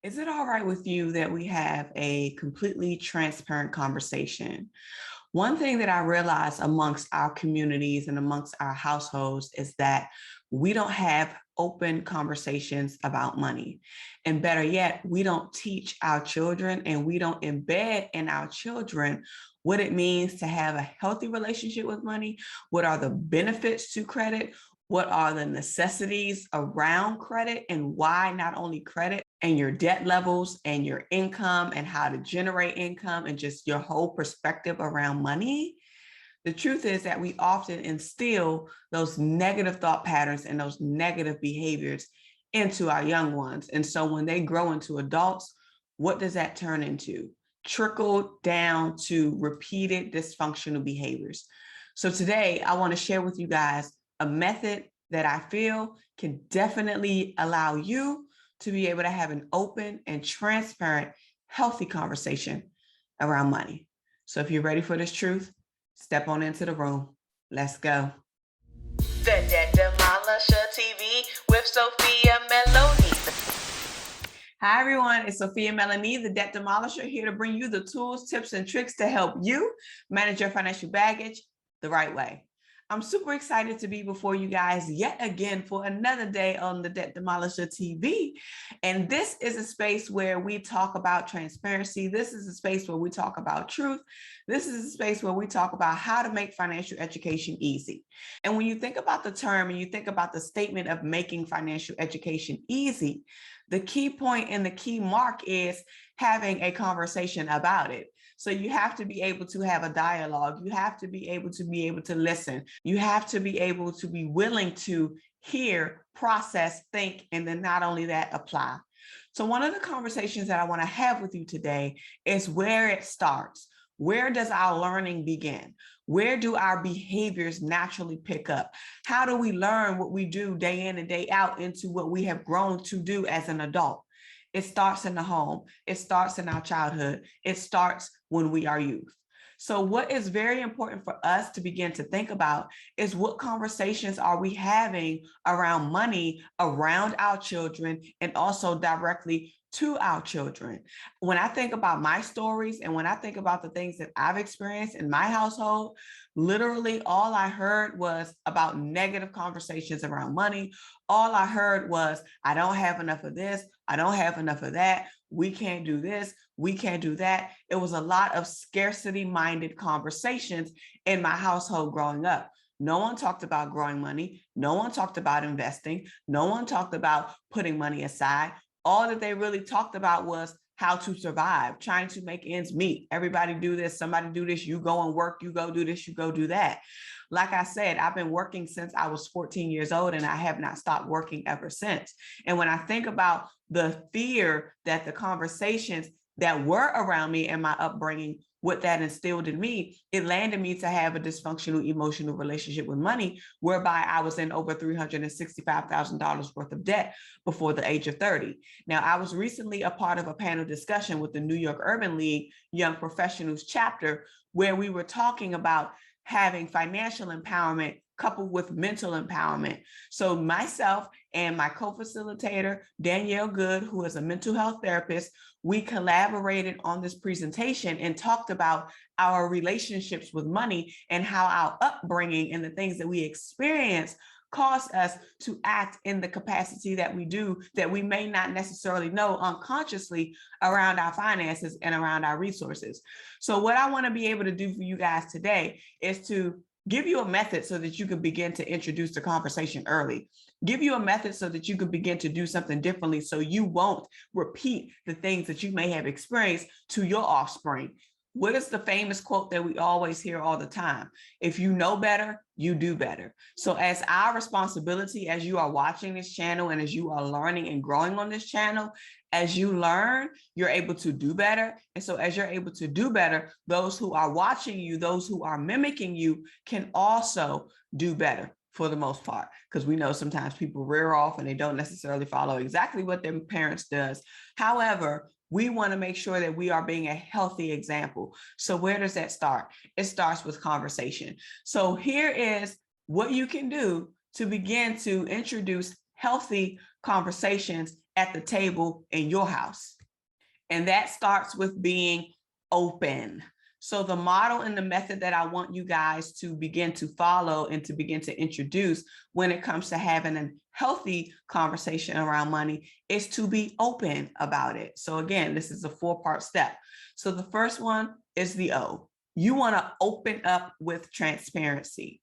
Is it all right with you that we have a completely transparent conversation? One thing that I realize amongst our communities and amongst our households is that we don't have open conversations about money. And better yet, we don't teach our children and we don't embed in our children what it means to have a healthy relationship with money. What are the benefits to credit? What are the necessities around credit and why not only credit and your debt levels and your income and how to generate income and just your whole perspective around money? The truth is that we often instill those negative thought patterns and those negative behaviors into our young ones. And so when they grow into adults, what does that turn into? Trickle down to repeated dysfunctional behaviors. So today I want to share with you guys a method that I feel can definitely allow you to be able to have an open and transparent, healthy conversation around money. So if you're ready for this truth, step on into the room. Let's go. The Debt Demolisher TV with Sophia Melone. Hi, everyone. It's Sophia Melone, the Debt Demolisher, here to bring you the tools, tips, and tricks to help you manage your financial baggage the right way. I'm super excited to be before you guys yet again for another day on the Debt Demolisher TV. And this is a space where we talk about transparency. This is a space where we talk about truth. This is a space where we talk about how to make financial education easy. And when you think about the term and you think about the statement of making financial education easy, the key point and the key mark is having a conversation about it. So you have to be able to have a dialogue. You have to be able to listen. You have to be able to be willing to hear, process, think, and then not only that, apply. So one of the conversations that I want to have with you today is where it starts. Where does our learning begin? Where do our behaviors naturally pick up? How do we learn what we do day in and day out into what we have grown to do as an adult? It starts in the home. It starts in our childhood. It starts when we are youth. So what is very important for us to begin to think about is what conversations are we having around money, around our children, and also directly to our children. When I think about my stories and when I think about the things that I've experienced in my household, literally all I heard was about negative conversations around money. All I heard was, I don't have enough of this. I don't have enough of that. We can't do this. We can't do that. It was a lot of scarcity-minded conversations in my household growing up. No one talked about growing money. No one talked about investing. No one talked about putting money aside. All that they really talked about was how to survive, trying to make ends meet. Everybody do this, somebody do this, you go and work, you go do this, you go do that. Like I said, I've been working since I was 14 years old and I have not stopped working ever since. And when I think about the fear that the conversations that were around me and my upbringing, what that instilled in me, it landed me to have a dysfunctional emotional relationship with money, whereby I was in over $365,000 worth of debt before the age of 30. Now, I was recently a part of a panel discussion with the New York Urban League Young Professionals chapter, where we were talking about having financial empowerment coupled with mental empowerment. So myself and my co-facilitator, Danielle Good, who is a mental health therapist, we collaborated on this presentation and talked about our relationships with money and how our upbringing and the things that we experience cause us to act in the capacity that we do, that we may not necessarily know unconsciously around our finances and around our resources. So what I want to be able to do for you guys today is to give you a method so that you can begin to introduce the conversation early. Give you a method so that you can begin to do something differently so you won't repeat the things that you may have experienced to your offspring. What is the famous quote that we always hear all the time? If you know better, you do better. So as our responsibility, as you are watching this channel and as you are learning and growing on this channel, as you learn, you're able to do better. And so as you're able to do better, those who are watching you, those who are mimicking you can also do better for the most part, because we know sometimes people rear off and they don't necessarily follow exactly what their parents does. However, we want to make sure that we are being a healthy example. So where does that start? It starts with conversation. So here is what you can do to begin to introduce healthy conversations at the table in your house. And that starts with being open. So the model and the method that I want you guys to begin to follow and to begin to introduce when it comes to having a healthy conversation around money is to be open about it. So again, this is a 4-part step. So the first one is the O. You want to open up with transparency.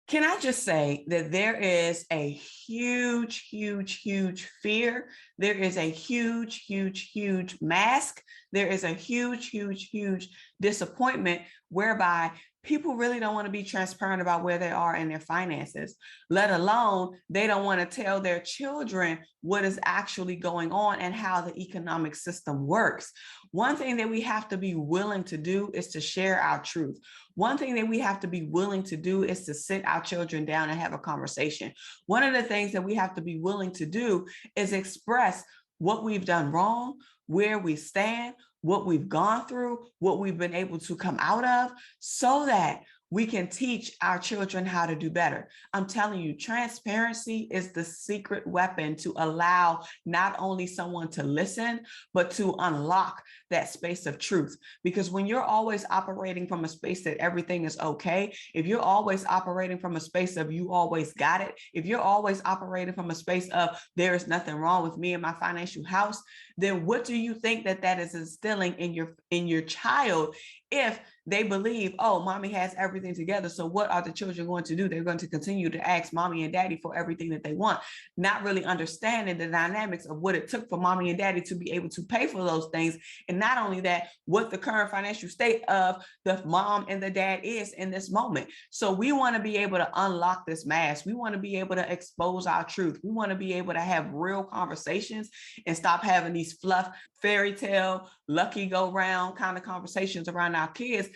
Can I just say that there is a huge, huge, huge fear. There is a huge, huge, huge mask. There is a huge, huge, huge disappointment whereby people really don't want to be transparent about where they are in their finances, let alone they don't want to tell their children what is actually going on and how the economic system works. One thing that we have to be willing to do is to share our truth. One thing that we have to be willing to do is to sit our children down and have a conversation. One of the things that we have to be willing to do is express what we've done wrong, where we stand, what we've gone through, what we've been able to come out of, so that we can teach our children how to do better. I'm telling you, transparency is the secret weapon to allow not only someone to listen, but to unlock that space of truth. Because when you're always operating from a space that everything is okay, if you're always operating from a space of you always got it, if you're always operating from a space of there is nothing wrong with me and my financial house, then what do you think that that is instilling in your child if they believe, oh, mommy has everything together, so what are the children going to do? They're going to continue to ask mommy and daddy for everything that they want, not really understanding the dynamics of what it took for mommy and daddy to be able to pay for those things. And not only that, what the current financial state of the mom and the dad is in this moment. So we want to be able to unlock this mask. We want to be able to expose our truth. We want to be able to have real conversations and stop having these fluff, fairy tale, lucky go round kind of conversations around our kids,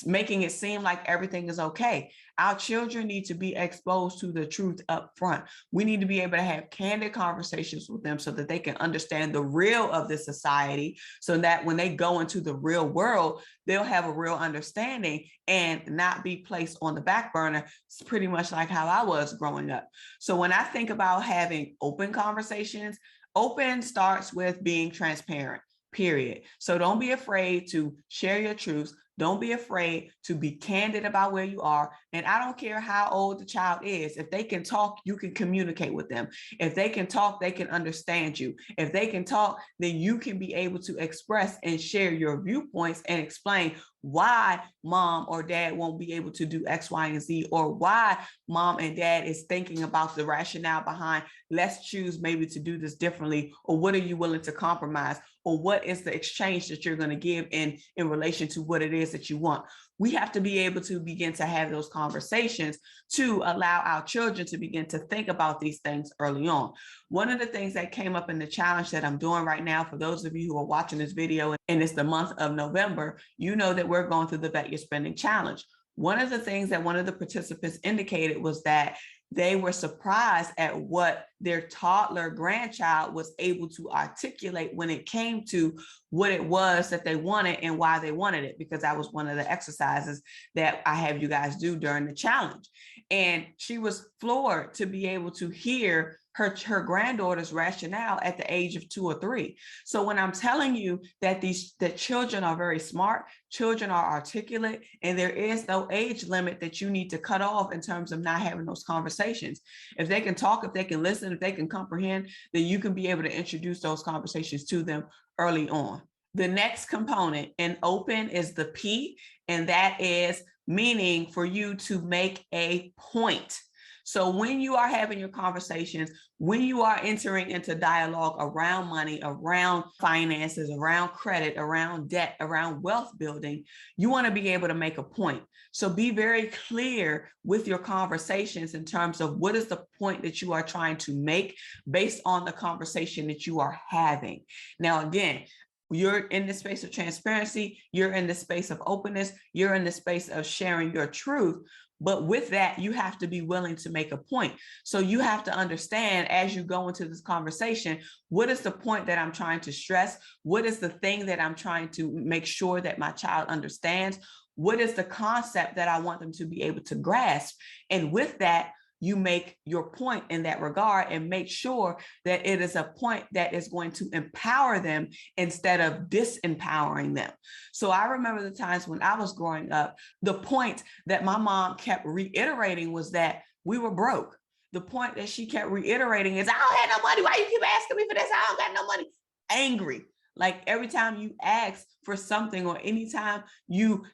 making it seem like everything is okay. Our children need to be exposed to the truth up front. We need to be able to have candid conversations with them so that they can understand the real of this society, so that when they go into the real world, they'll have a real understanding and not be placed on the back burner. It's pretty much like how I was growing up. So when I think about having open conversations, open starts with being transparent, period. So don't be afraid to share your truths. Don't be afraid to be candid about where you are. And I don't care how old the child is. If they can talk, you can communicate with them. If they can talk, they can understand you. If they can talk, then you can be able to express and share your viewpoints and explain why mom or dad won't be able to do X, Y, and Z, or why mom and dad is thinking about the rationale behind, let's choose maybe to do this differently, or what are you willing to compromise, or what is the exchange that you're going to give in relation to what it is that you want. We have to be able to begin to have those conversations to allow our children to begin to think about these things early on. One of the things that came up in the challenge that I'm doing right now, for those of you who are watching this video, and it's the month of November, you know that we're going through the Bet Your Spending Challenge. One of the things that one of the participants indicated was that they were surprised at what their toddler grandchild was able to articulate when it came to what it was that they wanted and why they wanted it, because that was one of the exercises that I have you guys do during the challenge. And she was floored to be able to hear her granddaughter's rationale at the age of 2 or 3. So when I'm telling you that that children are very smart, children are articulate, and there is no age limit that you need to cut off in terms of not having those conversations. If they can talk, if they can listen, if they can comprehend, then you can be able to introduce those conversations to them early on. The next component in open is the P, and that is meaning for you to make a point. So when you are having your conversations, when you are entering into dialogue around money, around finances, around credit, around debt, around wealth building, you want to be able to make a point. So be very clear with your conversations in terms of what is the point that you are trying to make based on the conversation that you are having. Now, again, you're in the space of transparency, you're in the space of openness, you're in the space of sharing your truth. But with that, you have to be willing to make a point. So you have to understand as you go into this conversation, what is the point that I'm trying to stress? What is the thing that I'm trying to make sure that my child understands? What is the concept that I want them to be able to grasp? And with that, you make your point in that regard and make sure that it is a point that is going to empower them instead of disempowering them. So I remember the times when I was growing up, the point that my mom kept reiterating was that we were broke. The point that she kept reiterating is, I don't have no money. Why you keep asking me for this? I don't got no money. Angry. Like every time you ask for something or anytime you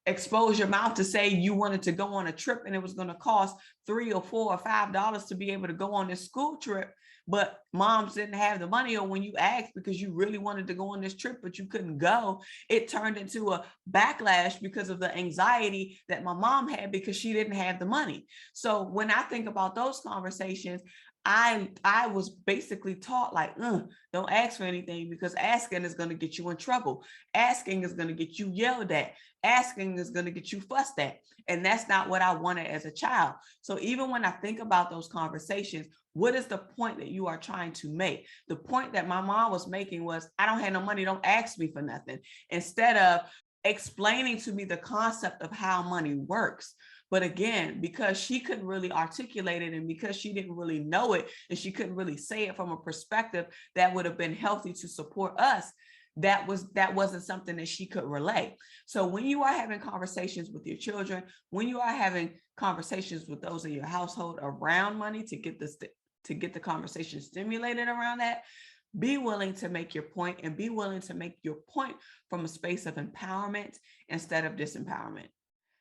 expose your mouth to say you wanted to go on a trip and it was going to cost $3 or $4 or $5 to be able to go on this school trip, but moms didn't have the money, or when you asked because you really wanted to go on this trip but you couldn't go, it turned into a backlash because of the anxiety that my mom had because she didn't have the money. So when I think about those conversations, I was basically taught like, don't ask for anything because asking is going to get you in trouble. Asking is going to get you yelled at. Asking is going to get you fussed at. And that's not what I wanted as a child. So even when I think about those conversations, what is the point that you are trying to make? The point that my mom was making was, I don't have no money, don't ask me for nothing. Instead of explaining to me the concept of how money works. But again, because she couldn't really articulate it and because she didn't really know it and she couldn't really say it from a perspective that would have been healthy to support us, that wasn't something that she could relay. So when you are having conversations with your children, when you are having conversations with those in your household around money to get the conversation stimulated around that, be willing to make your point and be willing to make your point from a space of empowerment instead of disempowerment.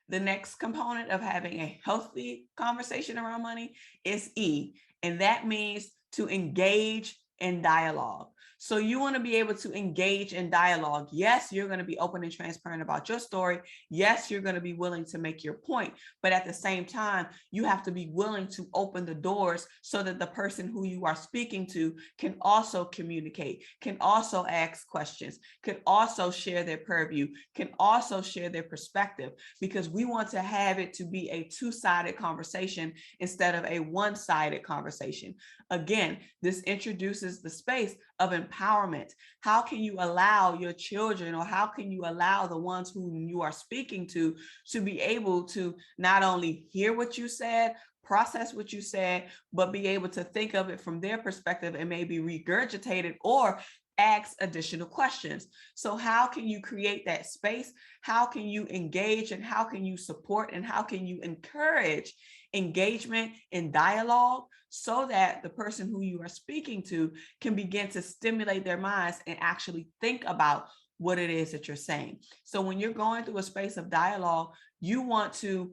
The next component of having a healthy conversation around money is E, and that means to engage in dialogue. So you want to be able to engage in dialogue. Yes, you're going to be open and transparent about your story. Yes, you're going to be willing to make your point, but at the same time, you have to be willing to open the doors so that the person who you are speaking to can also communicate, can also ask questions, can also share their purview, can also share their perspective, because we want to have it to be a two-sided conversation instead of a one-sided conversation. Again, this introduces the space of empowerment. How can you allow your children, or how can you allow the ones whom you are speaking to be able to not only hear what you said, process what you said, but be able to think of it from their perspective and maybe regurgitate it or ask additional questions. So how can you create that space? How can you engage, and how can you support, and how can you encourage engagement and dialogue so that the person who you are speaking to can begin to stimulate their minds and actually think about what it is that you're saying? So when you're going through a space of dialogue, you want to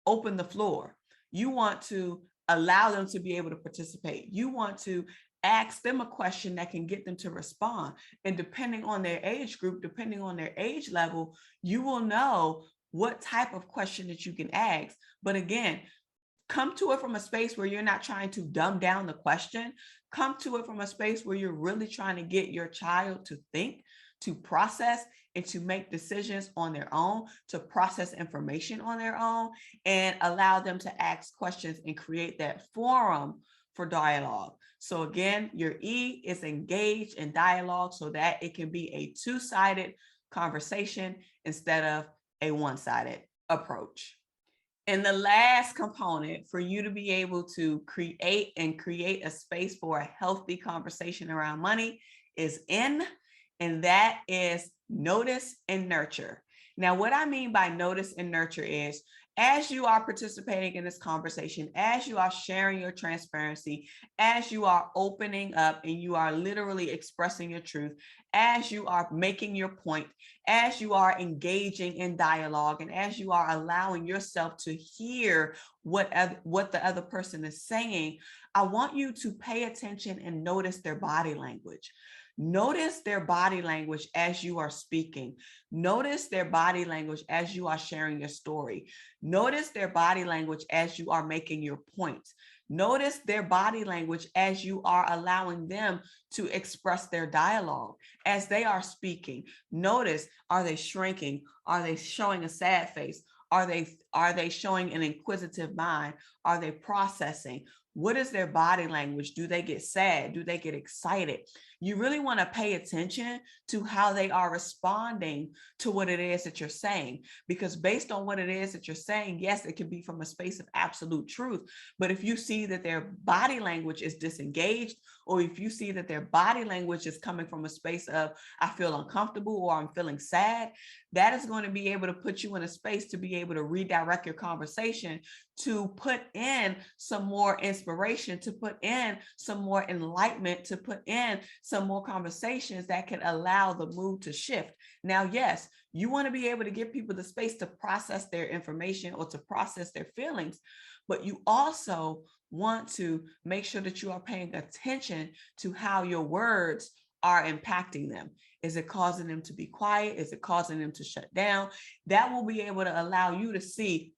open the floor. You want to allow them to be able to participate. You want to ask them a question that can get them to respond. And depending on their age group, depending on their age level, you will know what type of question that you can ask. But again, come to it from a space where you're not trying to dumb down the question. Come to it from a space where you're really trying to get your child to think, to process, and to make decisions on their own, to process information on their own, and allow them to ask questions and create that forum for dialogue. So again, your E is engage in dialogue so that it can be a two-sided conversation instead of a one-sided approach. And the last component for you to be able to create a space for a healthy conversation around money is N, and that is notice and nurture. Now, what I mean by notice and nurture is, as you are participating in this conversation, as you are sharing your transparency, as you are opening up and you are literally expressing your truth, as you are making your point, as you are engaging in dialogue, and as you are allowing yourself to hear what the other person is saying, I want you to pay attention and notice their body language. Notice their body language as you are speaking. Notice their body language as you are sharing your story. Notice their body language as you are making your points. Notice their body language as you are allowing them to express their dialogue. As they are speaking, notice, are they shrinking? Are they showing a sad face? Are they showing an inquisitive mind? Are they processing? What is their body language? Do they get sad? Do they get excited? you really want to pay attention to how they are responding to what it is that you're saying. Because based on what it is that you're saying, yes, it can be from a space of absolute truth. But if you see that their body language is disengaged, or if you see that their body language is coming from a space of, I feel uncomfortable or I'm feeling sad, that is going to be able to put you in a space to be able to redirect your conversation, to put in some more inspiration, to put in some more enlightenment, to put in some more conversations that can allow the mood to shift. Now, yes, you want to be able to give people the space to process their information or to process their feelings, but you also want to make sure that you are paying attention to how your words are impacting them. Is it causing them to be quiet? Is it causing them to shut down? That will be able to allow you to see,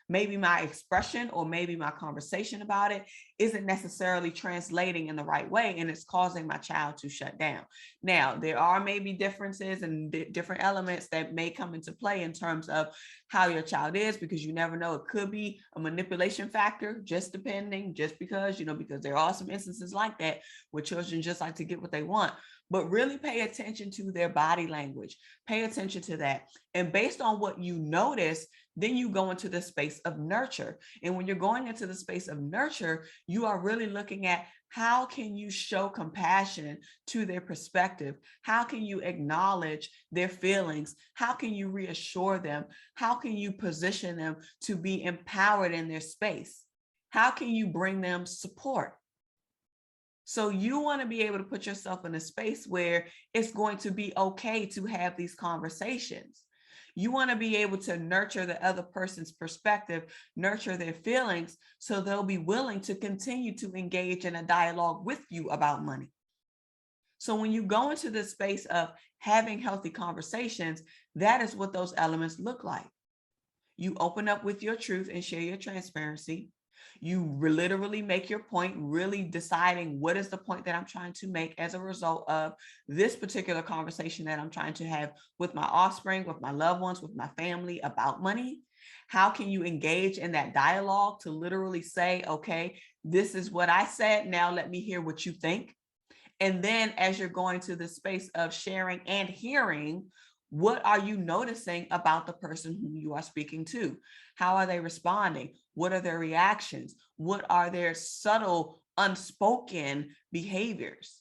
maybe my expression or maybe my conversation about it isn't necessarily translating in the right way, and it's causing my child to shut down. Now, there are maybe differences and different elements that may come into play in terms of how your child is, because you never know. It could be a manipulation factor, just because, because there are some instances like that where children just like to get what they want. But really pay attention to their body language. Pay attention to that. And based on what you notice, then you go into the space of nurture. And when you're going into the space of nurture, you are really looking at how can you show compassion to their perspective? How can you acknowledge their feelings? How can you reassure them? How can you position them to be empowered in their space? How can you bring them support? So you want to be able to put yourself in a space where it's going to be okay to have these conversations. You want to be able to nurture the other person's perspective, nurture their feelings, so they'll be willing to continue to engage in a dialogue with you about money. So when you go into the space of having healthy conversations, that is what those elements look like. You open up with your truth and share your transparency. You literally make your point, really deciding what is the point that I'm trying to make as a result of this particular conversation that I'm trying to have with my offspring, with my loved ones, with my family about money. How can you engage in that dialogue to literally say, okay, this is what I said. Now let me hear what you think. And then as you're going to the space of sharing and hearing, what are you noticing about the person whom you are speaking to? How are they responding? What are their reactions? What are their subtle, unspoken behaviors?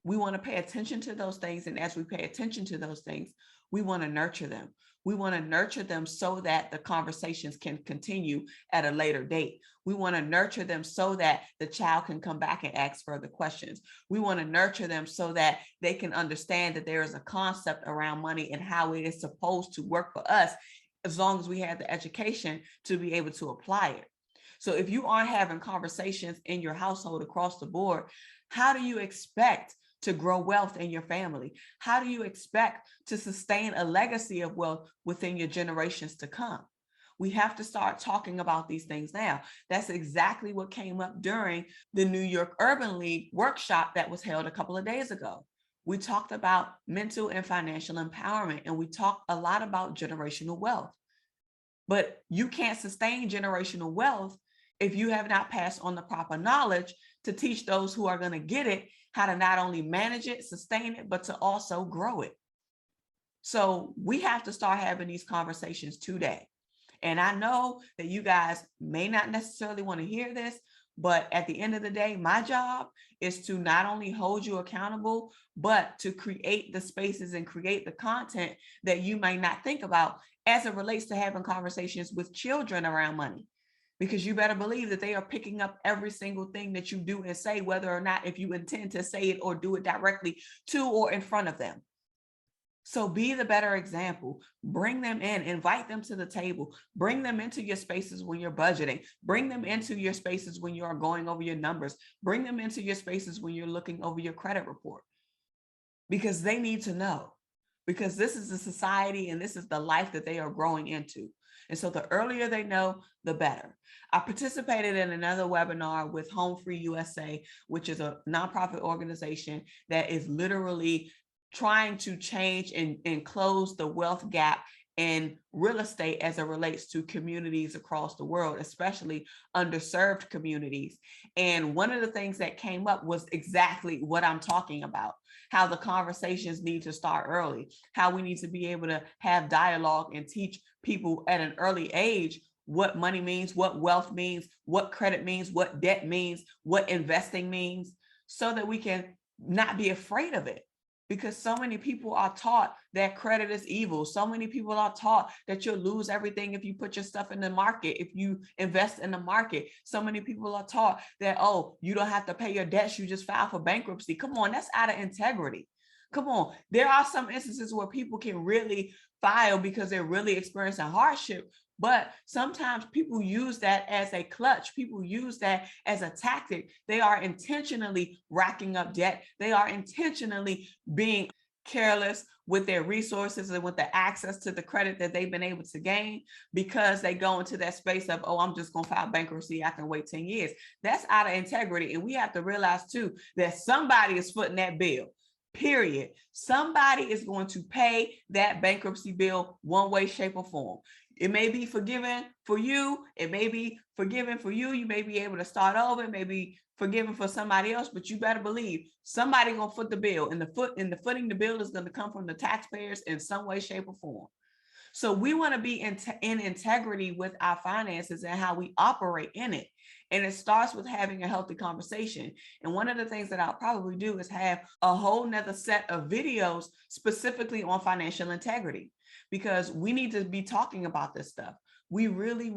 We want to pay attention to those things. And as we pay attention to those things, we want to nurture them. We want to nurture them so that the conversations can continue at a later date. We want to nurture them so that the child can come back and ask further questions. We want to nurture them so that they can understand that there is a concept around money and how it is supposed to work for us, as long as we have the education to be able to apply it. So if you aren't having conversations in your household across the board, how do you expect to grow wealth in your family? How do you expect to sustain a legacy of wealth within your generations to come? We have to start talking about these things now. That's exactly what came up during the New York Urban League workshop that was held a couple of days ago. We talked about mental and financial empowerment, and we talked a lot about generational wealth. But you can't sustain generational wealth if you have not passed on the proper knowledge to teach those who are going to get it how to not only manage it, sustain it, but to also grow it. So we have to start having these conversations today. And I know that you guys may not necessarily want to hear this, but at the end of the day, my job is to not only hold you accountable, but to create the spaces and create the content that you might not think about as it relates to having conversations with children around money. Because you better believe that they are picking up every single thing that you do and say, whether or not if you intend to say it or do it directly to or in front of them. So be the better example. Bring them in, invite them to the table, bring them into your spaces when you're budgeting, bring them into your spaces when you are going over your numbers, bring them into your spaces when you're looking over your credit report, because they need to know, because this is the society and this is the life that they are growing into. And so the earlier they know, the better. I participated in another webinar with Home Free USA, which is a nonprofit organization that is literally trying to change and close the wealth gap in real estate as it relates to communities across the world, especially underserved communities. And one of the things that came up was exactly what I'm talking about, how the conversations need to start early, how we need to be able to have dialogue and teach people at an early age what money means, what wealth means, what credit means, what debt means, what investing means, so that we can not be afraid of it. Because so many people are taught that credit is evil. So many people are taught that you'll lose everything if you put your stuff in the market, if you invest in the market. So many people are taught that, oh, you don't have to pay your debts, you just file for bankruptcy. Come on, that's out of integrity. Come on. There are some instances where people can really file because they're really experiencing hardship. But sometimes people use that as a clutch. People use that as a tactic. They are intentionally racking up debt. They are intentionally being careless with their resources and with the access to the credit that they've been able to gain, because they go into that space of, oh, I'm just going to file bankruptcy. I can wait 10 years. That's out of integrity. And we have to realize too, that somebody is footing that bill. Period. Somebody is going to pay that bankruptcy bill one way, shape, or form. It may be forgiven for you. It may be forgiven for you. You may be able to start over. It may be forgiven for somebody else, but you better believe somebody gonna foot the bill, and the footing the bill is going to come from the taxpayers in some way, shape, or form. So we want to be in integrity with our finances and how we operate in it. And it starts with having a healthy conversation. And one of the things that I'll probably do is have a whole nother set of videos specifically on financial integrity, because we need to be talking about this stuff. We really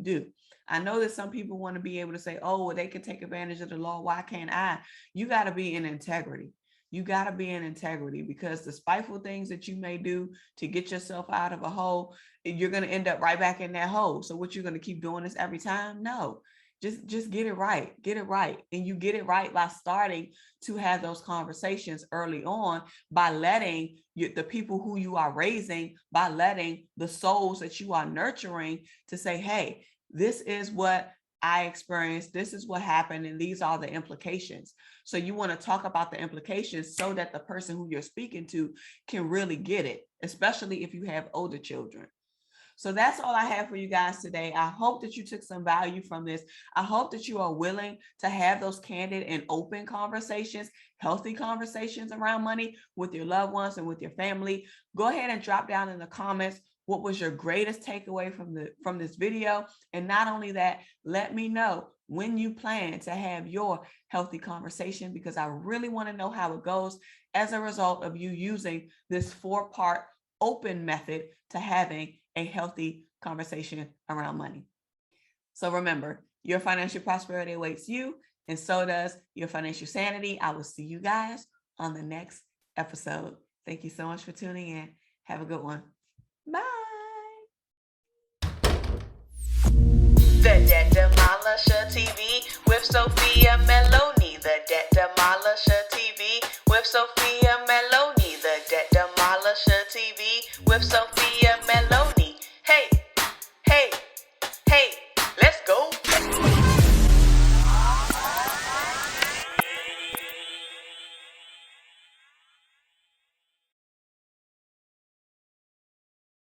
do. I know that some people want to be able to say, oh, well, they can take advantage of the law. Why can't I? You got to be in integrity. You got to be in integrity, because the spiteful things that you may do to get yourself out of a hole, you're going to end up right back in that hole. So what, you're going to keep doing this every time? No, just get it right. Get it right. And you get it right by starting to have those conversations early on, by letting the people who you are raising, by letting the souls that you are nurturing to say, hey, this is what I experienced, this is what happened, and these are the implications. So you want to talk about the implications so that the person who you're speaking to can really get it, especially if you have older children. So that's all I have for you guys today. I hope that you took some value from this. I hope that you are willing to have those candid and open conversations, healthy conversations around money with your loved ones and with your family. Go ahead and drop down in the comments what was your greatest takeaway from this video. And not only that, let me know when you plan to have your healthy conversation, because I really want to know how it goes as a result of you using this 4-part open method to having a healthy conversation around money. So remember, your financial prosperity awaits you, and so does your financial sanity. I will see you guys on the next episode. Thank you so much for tuning in. Have a good one. Bye. The Debt Demolisher TV with Sophia Melone. The Debt Demolisher TV with Sophia Melone. The Debt Demolisher TV with Sophia Melone. Hey.